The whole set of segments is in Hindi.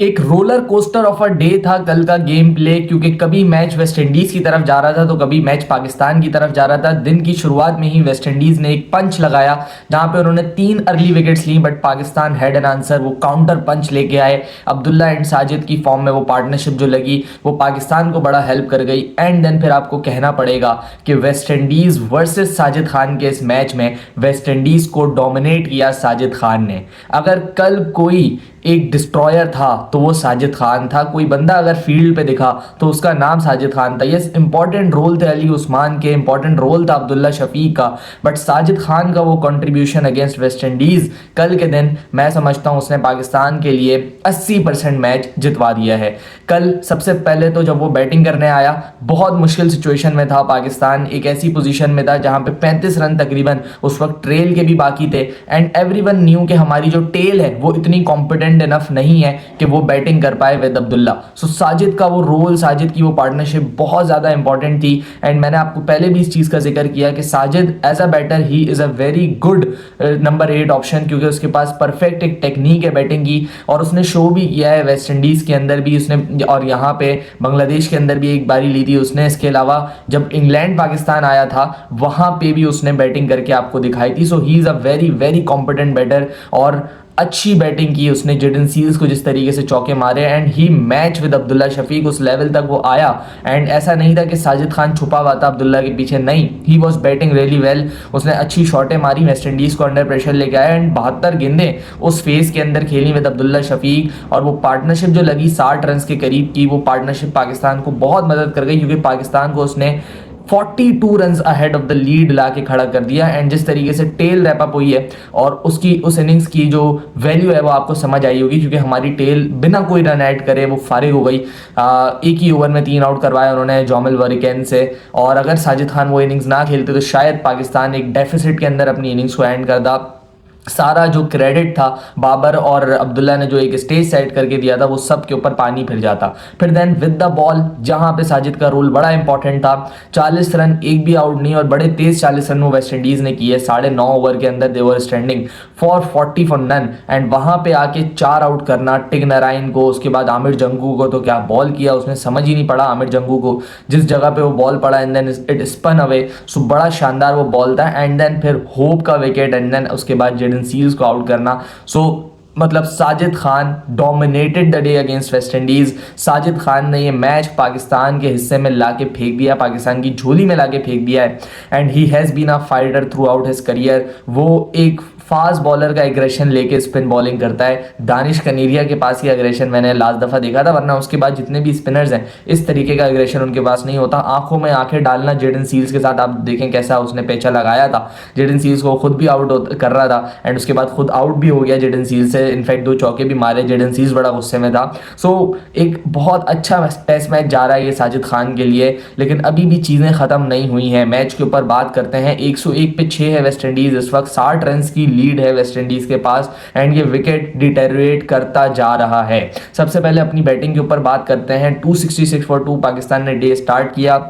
एक roller coaster of a day था कल का गेम प्ले, क्योंकि कभी मैच वेस्ट इंडीज की तरफ जा रहा था तो कभी मैच पाकिस्तान की तरफ जा रहा था। दिन की शुरुआत में ही वेस्ट इंडीज ने एक पंच लगाया जहां पे उन्होंने 3 अर्ली विकेट्स ली, but Pakistan had an answer. वो काउंटर पंच लेके आए। अब्दुल्ला एंड साजिद की फॉर्म में वो पार्टनरशिप जो लगी वो पाकिस्तान को बड़ा हेल्प कर गई। एंड देन फिर आपको कहना पड़ेगा कि West Indies versus Sajid Khan के इस मैच में वेस्ट इंडीज को डोमिनेट किया साजिद खान ने। अगर कल कोई एक डिस्ट्रॉयर था तो वो साजिद खान था। कोई बंदा अगर फील्ड पे दिखा तो उसका नाम साजिद खान था। यस, इंपॉर्टेंट रोल थे अली उस्मान के, इंपॉर्टेंट रोल था अब्दुल्ला शफीक का, बट साजिद खान का वो कंट्रीब्यूशन अगेंस्ट वेस्ट इंडीज कल के दिन मैं समझता हूं उसने पाकिस्तान के लिए 80% मैच जितवा दिया है। कल सबसे पहले तो जब वो बैटिंग करने आया बहुत मुश्किल सिचुएशन में था पाकिस्तान, एक ऐसी पोजीशन में था जहां पे 35 रन तकरीबन उस वक्त ट्रेल के भी बाकी थे। एंड एवरीवन न्यू कि हमारी जो टेल है वो इतनी कॉम्पिटेंट इनफ नहीं है कि वो बैटिंग कर पाए विद अब्दुल्ला। सो साजिद का वो रोल, साजिद की वो पार्टनरशिप बहुत ज्यादा इंपॉर्टेंट थी। एंड मैंने आपको पहले भी इस चीज का जिक्र किया कि Sajid as a batter he is a very good number 8 option, क्योंकि उसके पास परफेक्ट एक टेक्निक है बैटिंग की और उसने शो भी किया है वेस्ट इंडीज के अंदर भी उसने, और यहाँ पे बांग्लादेश के अंदर भी एक बारी ली थी उसने। इसके अलावा जब इंग्लैंड पाकिस्तान आया था वहां पे भी उसने बैटिंग करके आपको दिखाई थी। So he is a very very competent batter और अच्छी बैटिंग की उसने। जेडन सील्स को जिस तरीके से चौके मारे and he match with Abdullah Shafique, उस लेवल तक वो आया। एंड ऐसा नहीं था कि साजिद खान छुपा हुआ था अब्दुल्ला के पीछे, नहीं, he was batting really well. उसने अच्छी शॉटें मारी, वेस्ट इंडीज को अंडर प्रेशर लेके आया एंड 72 गेंदें उस फेज के अंदर खेली विद अब्दुल्ला शफीक। और वो पार्टनरशिप जो लगी 60 रन के करीब की, वो पार्टनरशिप पाकिस्तान को बहुत मदद कर गई, क्योंकि पाकिस्तान को उसने 42 run ahead of the lead ला के खड़ा कर दिया। एंड जिस तरीके से टेल रैप अप हुई है और उसकी उस इनिंग्स की जो वैल्यू है वो आपको समझ आई होगी, क्योंकि हमारी टेल बिना कोई रन ऐड करे वो फारिग हो गई। एक ही ओवर में 3 आउट करवाया उन्होंने जॉमिल वरिकेन से, और अगर साजिद खान वो इनिंग्स ना खेलते तो शायद पाकिस्तान एक डेफिसिट के अंदर अपनी इनिंग्स को एंड करता। सारा जो क्रेडिट था बाबर और अब्दुल्ला ने जो एक स्टेज सेट करके दिया था वो सब के ऊपर पानी फिर जाता। फिर देन विद द बॉल जहां पे साजिद का रोल बड़ा इंपॉर्टेंट था। 40 रन, एक भी आउट नहीं, और बड़े तेज 40 रन वो वेस्ट इंडीज ने किए 9.5 ओवर के अंदर। They were standing for 40 for none, and वहां पे आके 4 आउट करना टिग नारायण को, उसके बाद आमिर जंगू को। तो क्या बॉल किया उसने, समझ ही नहीं पड़ा आमिर जंगू को जिस जगह पे वो बॉल पड़ा, and then it spun away. So बड़ा शानदार वो बॉल था। एंड देन फिर होप का विकेट, एंड देन उसके बाद जेडन सील्स को आउट करना। सो मतलब Sajid Khan dominated the day against West Indies. Sajid Khan ने ये मैच पाकिस्तान के हिस्से में लाके फेंक दिया, पाकिस्तान की झोली में लाके फेंक दिया है। And he has been a fighter throughout his career. वो एक फास्ट बॉलर का एग्रेशन लेके स्पिन बॉलिंग करता है। दानिश कनेरिया के पास ही एग्रेशन मैंने लास्ट दफा देखा था, वरना उसके बाद जितने भी स्पिनर्स हैं इस तरीके का एग्रेशन उनके पास नहीं होता। आंखों में आंखें डालना जेडन सील्स के साथ, आप देखें कैसा उसने पेचा लगाया था जेडन सील्स को, खुद भी आउट कर रहा था एंड उसके बाद खुद आउट भी हो गया जेडन सील्स से। इनफैक्ट 2 चौके भी मारे, जेडन सील्स बड़ा गुस्से में था। सो एक बहुत अच्छा टेस्ट मैच जा रहा है ये साजिद खान के लिए, लेकिन अभी भी चीज़ें ख़त्म नहीं हुई हैं। मैच के ऊपर बात करते हैं, 101 पे 6 है वेस्ट इंडीज इस वक्त, 60 रन की लीड है वेस्ट इंडीज के पास, एंड ये विकेट डिटेरियोरेट करता जा रहा है। सबसे पहले अपनी बैटिंग के ऊपर बात करते हैं। 266 फॉर 2 पाकिस्तान ने डे स्टार्ट किया।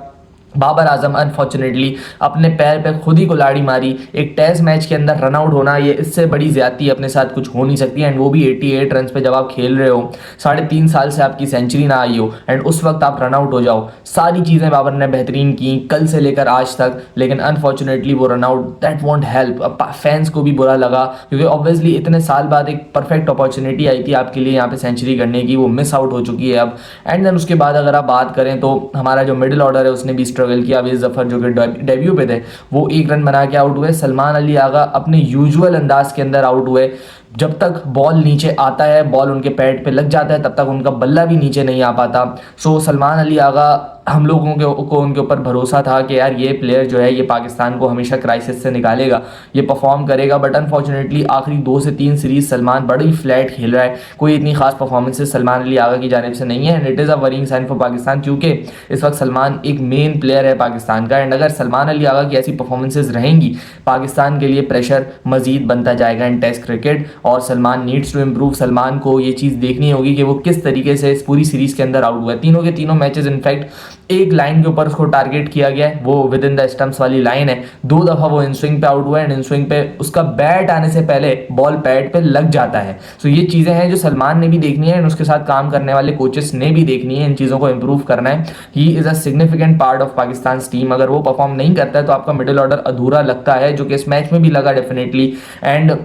बाबर आजम अनफॉर्चुनेटली अपने पैर पे खुद ही कुल्हाड़ी मारी। एक टेस्ट मैच के अंदर रन आउट होना, ये इससे बड़ी ज्यादती अपने साथ कुछ हो नहीं सकती, एंड वो भी 88 रन पे जब आप खेल रहे हो, 3.5 साल से आपकी सेंचुरी ना आई हो एंड उस वक्त आप रन आउट हो जाओ। सारी चीज़ें बाबर ने बेहतरीन की कल से लेकर आज तक, लेकिन अनफॉर्चुनेटली वो run out that want help. Fans को भी बुरा लगा, क्योंकि ऑब्वियसली इतने साल बाद एक परफेक्ट अपॉर्चुनिटी आई थी आपके लिए यहाँ पे सेंचुरी करने की, वो मिस आउट हो चुकी है अब। एंड देन उसके बाद अगर आप बात करें तो हमारा जो मिडिल ऑर्डर है उसने भी स्ट्रगल किया। अवीज जफर जो कि डेब्यू पे थे वो 1 रन बना के आउट हुए। सलमान अली आगा अपने यूजुअल अंदाज के अंदर आउट हुए। जब तक बॉल नीचे आता है, बॉल उनके पैड पे लग जाता है, तब तक उनका बल्ला भी नीचे नहीं आ पाता। सो सलमान अली आगा, हम लोगों को उनके ऊपर भरोसा था कि यार ये प्लेयर जो है ये पाकिस्तान को हमेशा क्राइसिस से निकालेगा, ये परफॉर्म करेगा, बट अनफॉर्चुनेटली आखिरी 2 से 3 सीरीज सलमान बड़ी फ्लैट खेल रहा है। कोई इतनी खास परफॉर्मेंसेस सलमान अली आगा की जानिब से नहीं है, and it is a worrying sign for Pakistan, क्योंकि इस वक्त सलमान एक मेन प्लेयर है पाकिस्तान का। एंड अगर सलमान अली आगा की ऐसी परफॉर्मेंसेज रहेंगी पाकिस्तान के लिए प्रेशर मजीद बनता जाएगा इन टेस्ट क्रिकेट, और Salman needs to improve. Salman को ये चीज़ देखनी होगी कि वो किस तरीके से इस पूरी सीरीज के अंदर आउट हुआ है। तीनों के तीनों मैचेस इनफैक्ट एक लाइन के ऊपर उसको टारगेट किया गया है, वो विद इन द स्टंप्स वाली लाइन है। 2 दफा वो इन स्विंग पे आउट हुआ है एंड इन स्विंग पे उसका बैट आने से पहले बॉल पैड पे लग जाता है। सो ये चीजें हैं जो सलमान ने भी देखनी है एंड उसके साथ काम करने वाले कोचेस ने भी देखनी है, इन चीजों को इंप्रूव करना है। ही is a significant part of Pakistan team. अगर वो परफॉर्म नहीं करता है तो आपका मिडिल ऑर्डर अधूरा लगता है, जो कि इस मैच में भी लगा डेफिनेटली। एंड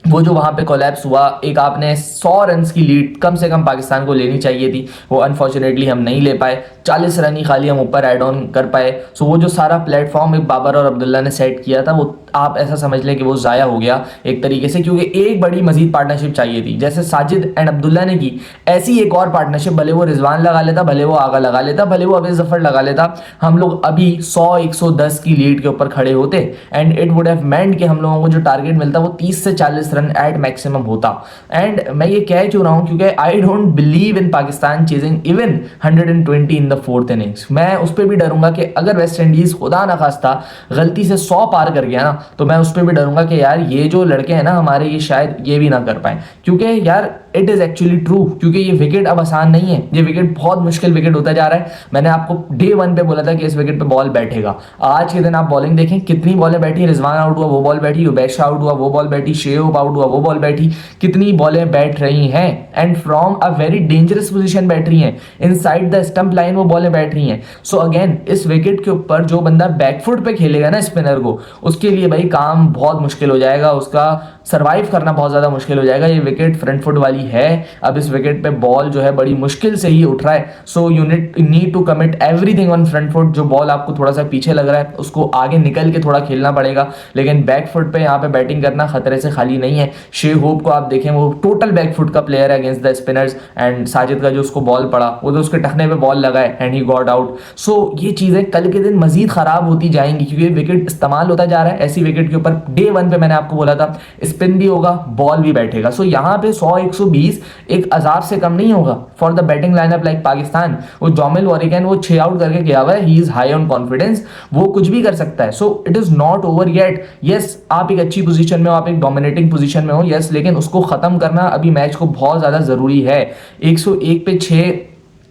वो जो वहां पे कोलैप्स हुआ, एक आपने 100 रन की लीड कम से कम पाकिस्तान को लेनी चाहिए थी, वो अनफॉर्चुनेटली हम नहीं ले पाए। 40 रन ही खाली हम ऊपर ऐड ऑन कर पाए। सो वो जो सारा प्लेटफॉर्म एक बाबर और अब्दुल्ला ने सेट किया था, वो आप ऐसा समझ लें कि वो ज़ाया हो गया एक तरीके से, क्योंकि एक बड़ी मजीद पार्टनरशिप चाहिए थी। जैसे साजिद एंड अब्दुल्ला ने की, ऐसी एक और पार्टनरशिप, भले वो रिजवान लगा लेता, भले वो आगा लगा लेता, भले वो अवेज जफर लगा लेता, हम लोग अभी 100-110 की लीड के ऊपर खड़े होते एंड इट वुड हैव मेंट कि हम लोगों को जो टारगेट मिलता वो 30 से 40 रन एट मैक्सिमम होता। एंड मैं ये कह क्यों रहा हूं, क्योंकि I don't believe in Pakistan chasing even 120 in the fourth innings. मैं उस पर भी डरूंगा कि अगर वेस्ट इंडीज खुदा ना खास्ता गलती से 100 पार कर गया ना, तो मैं उस पर भी डरूंगा कि यार ये जो लड़के हैं ना हमारे, ये शायद ये भी ना कर पाए। क्योंकि यार इट इज एक्चुअली ट्रू, क्योंकि ये विकेट अब आसान नहीं है, ये विकेट बहुत मुश्किल विकेट होता जा रहा है। मैंने आपको डे 1 पे बोला था कि इस विकेट पे बॉल बैठेगा। आज के दिन आप बॉलिंग देखें, कितनी बॉलें बैठी, रिजवान आउट हुआ वो बॉल बैठी, उबैश आउट हुआ वो बॉल बैठी, शेओब आउट हुआ वो बॉल बैठी, कितनी बॉलें बैठ रही हैं and from a very dangerous position बैठ रही हैं, इनसाइड द स्टंप लाइन वो बॉलें बैठ रही हैं। सो अगेन इस विकेट के ऊपर जो बंदा बैकफुट पे खेलेगा ना स्पिनर को, उसके लिए भाई काम बहुत मुश्किल हो जाएगा, उसका सर्वाइव करना बहुत ज्यादा मुश्किल हो जाएगा। ये विकेट फ्रंट फुट वाली है, अब इस विकेट पे बॉल जो है बड़ी मुश्किल से ही उठ रहा है। So you need to commit everything on front foot. जो बॉल आपको थोड़ा सा पीछे लग रहा है उसको आगे निकल के थोड़ा खेलना पड़ेगा, लेकिन बैक फुट पे यहाँ पे बैटिंग करना खतरे से खाली नहीं है। शे होप को आप देखें, वो टोटल बैक फुट का प्लेयर है against the spinners, and Sajid का जो उसको बॉल पड़ा वो तो उसके टखने पे बॉल लगा है एंड ही गॉट आउट। सो ये चीजें कल के दिन मजीद खराब होती जाएंगी, क्योंकि विकेट इस्तेमाल होता जा रहा है। ऐसी विकेट के ऊपर डे 1 पे मैंने आपको बोला था स्पिन भी होगा, बॉल भी बैठेगा। सो यहाँ पे 100-120 एक अजाब से कम नहीं होगा for the batting lineup like Pakistan. वो जोमिल वॉरिगन वो 6 आउट करके गया हुआ है, he is high on confidence, वो कुछ भी कर सकता है। So it is not over yet. Yes, आप एक अच्छी पोजीशन में हो, आप एक डोमिनेटिंग पोजीशन में हो, यस, लेकिन उसको खत्म करना अभी मैच को बहुत ज्यादा जरूरी है। 101 पे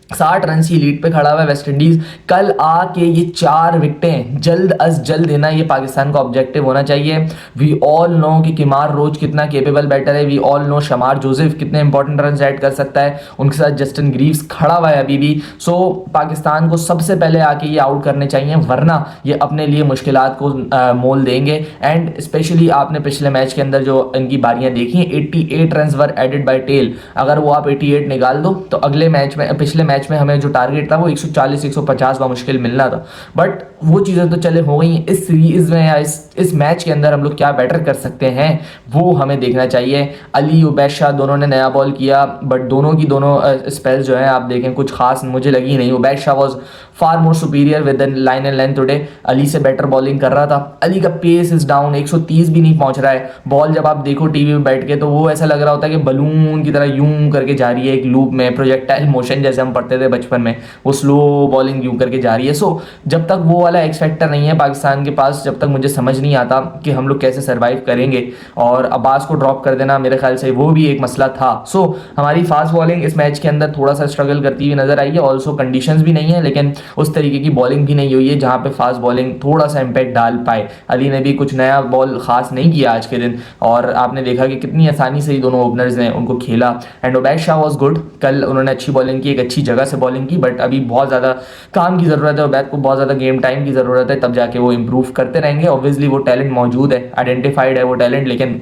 60 रन की लीड पे खड़ा हुआ है वेस्ट इंडीज। कल आके ये 4 विकेटें जल्द अज जल्द देना, ये पाकिस्तान का ऑब्जेक्टिव होना चाहिए। वी ऑल नो कि किमार रोज कितना केपेबल बैटर है, we all know Shamar Joseph कितने इंपॉर्टेंट रन ऐड कर सकता है, उनके साथ जस्टिन ग्रीव्स खड़ा हुआ है अभी भी। सो पाकिस्तान को सबसे पहले आके ये आउट करने चाहिए, वरना ये अपने लिए मुश्किलात को मोल देंगे। एंड स्पेशली आपने पिछले मैच के अंदर जो इनकी बारियां देखी हैं, 88 run were added by tail. अगर वो आप 88 निकाल दो तो अगले मैच में, पिछले मैच में हमें जो टारगेट था वो 140-150 का मुश्किल मिलना था। बट वो चीज़ें तो चले हो गई। इस सीरीज में या इस मैच के अंदर हम लोग क्या बेटर कर सकते हैं वो हमें देखना चाहिए। अली उबैश शाह दोनों ने नया बॉल किया, बट दोनों की दोनों स्पेल्स जो है आप देखें कुछ खास मुझे लगी नहीं। उबैश Shah was far more superior within line and length today, Ali से बेटर बॉलिंग कर रहा था। अली का पेस इज डाउन, 130 भी नहीं पहुंच रहा है। बॉल जब आप देखो टीवी में बैठ के तो वो ऐसा लग रहा होता है कि बलून की तरह यूं करके जा रही है एक लूप में, प्रोजेक्टाइल मोशन जैसे हम पढ़ते थे बचपन में, वो स्लो बॉलिंग यूं करके जा रही है। सो जब तक वो वाला एक्स फैक्टर नहीं है पाकिस्तान के पास, जब तक मुझे समझ नहीं आता कि हम लोग कैसे सर्वाइव करेंगे। और अब्बास को ड्रॉप कर देना मेरे ख्याल से वो भी एक मसला था। सो हमारी फास्ट बॉलिंग इस मैच के अंदर थोड़ा सा स्ट्रगल करती हुई नजर आई है। ऑल्सो कंडीशंस भी नहीं है, लेकिन उस तरीके की बॉलिंग भी नहीं हुई है जहां पे फास्ट बॉलिंग थोड़ा सा इंपैक्ट डाल पाए। अली ने भी कुछ नया बॉल खास नहीं किया आज के दिन, और आपने देखा कि कितनी आसानी से ही दोनों ओपनर्स ने उनको खेला। एंड उबैश शाह वॉज गुड, कल उन्होंने अच्छी बॉलिंग की, एक अच्छी जगह से बॉलिंग की, बट अभी बहुत ज़्यादा काम की ज़रूरत है, उबैद को बहुत ज़्यादा गेम टाइम की ज़रूरत है, तब जाके वो इंप्रूव करते रहेंगे। ऑब्वियसली वो टैलेंट मौजूद है, आइडेंटिफाइड है वो टैलेंट, लेकिन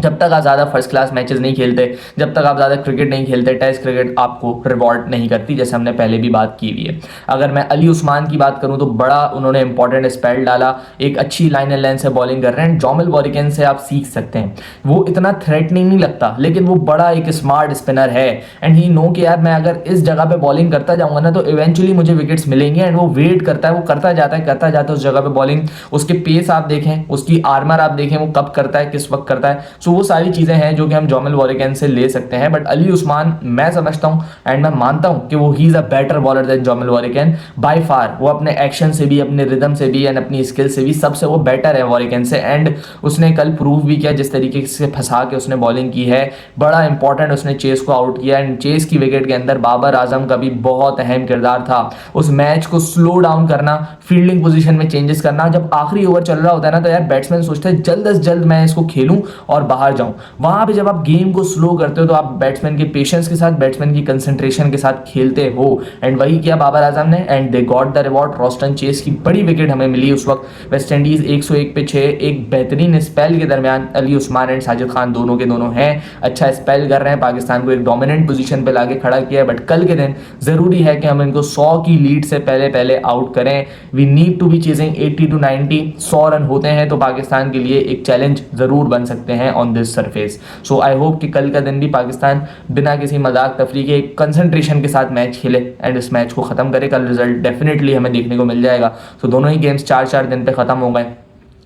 जब तक आप ज़्यादा फर्स्ट क्लास मैचेस नहीं खेलते, जब तक आप ज़्यादा क्रिकेट नहीं खेलते, टेस्ट क्रिकेट आपको रिवॉर्ड नहीं करती, जैसे हमने पहले भी बात की हुई है। अगर मैं अली उस्मान की बात करूं तो बड़ा उन्होंने इंपॉर्टेंट स्पेल डाला, एक अच्छी लाइन एंड लेंथ से बॉलिंग कर रहे हैं। जोमिल वॉरिगन से आप सीख सकते हैं, वो इतना थ्रेटनिंग नहीं लगता, लेकिन वो बड़ा एक स्मार्ट स्पिनर है एंड ही नो कि यार मैं अगर इस जगह पे बॉलिंग करता जाऊंगा ना तो इवेंचुअली मुझे विकेट्स मिलेंगे। एंड वो वेट करता है, वो करता जाता है उस जगह पे बॉलिंग। उसके पेस आप देखें, उसकी आर्मर आप देखें, वो कब करता है, किस वक्त करता है। सो सो वो सारी चीज़ें हैं जो कि हम जोमिल वॉरेकैन से ले सकते हैं। बट अली उस्मान मैं समझता हूँ एंड मैं मानता हूँ कि वो he is a better bowler than Jomel Warrican by far. वो अपने एक्शन से भी, अपने रिदम से भी एंड अपनी स्किल से भी सबसे वो बेटर है वॉरेकैन से। एंड उसने कल प्रूव भी किया जिस तरीके से फंसा के उसने बॉलिंग की है, बड़ा इंपॉर्टेंट उसने चेस को आउट किया। एंड चेस की विकेट के अंदर बाबर आजम का भी बहुत अहम किरदार था। उस मैच को स्लो डाउन करना, फील्डिंग पोजीशन में चेंजेस करना। जब आखिरी ओवर चल रहा होता है ना, तो यार बैट्समैन सोचते हैं जल्द से जल्द मैं इसको खेलूं और बाहर जाऊं। वहां पे जब आप गेम को स्लो करते हो तो आप बैट्समैन के पेशेंस के साथ, बैट्समैन की कंसंट्रेशन के साथ खेलते हो। एंड वही किया बाबर आजम ने and they got the reward. Roston Chase की बड़ी विकेट हमें मिली उस वक्त। वेस्ट इंडीज 101 पे 6, एक बेहतरीन स्पेल के दरमियान अली उस्मान एंड साजिद खान दोनों के दोनों हैं, अच्छा स्पेल कर रहे हैं, पाकिस्तान को एक डोमिनेंट पोजीशन पे लाके खड़ा किया है। बट कल के दिन जरूरी है कि हम इनको 100 की लीड से पहले पहले आउट करें। We need to be chasing 80 to 90। 100 run होते हैं तो पाकिस्तान के लिए एक चैलेंज जरूर बन सकते हैं on this surface. So I hope कि कल का दिन भी पाकिस्तान बिना किसी मजाक तफरी के कंसंट्रेशन के साथ मैच खेले एंड इस मैच को खत्म करे। कल रिजल्ट डेफिनेटली हमें देखने को मिल जाएगा। तो दोनों ही गेम्स 4-4 दिन पे खत्म हो गए।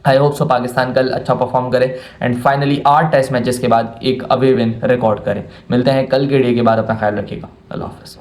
आई होप सो पाकिस्तान कल अच्छा परफॉर्म करे एंड फाइनली 8 टेस्ट मैचेस के बाद एक अवे विन रिकॉर्ड करे। मिलते हैं कल के डे के बाद, अपना ख्याल रखिएगा। अल्लाह हाफिज़।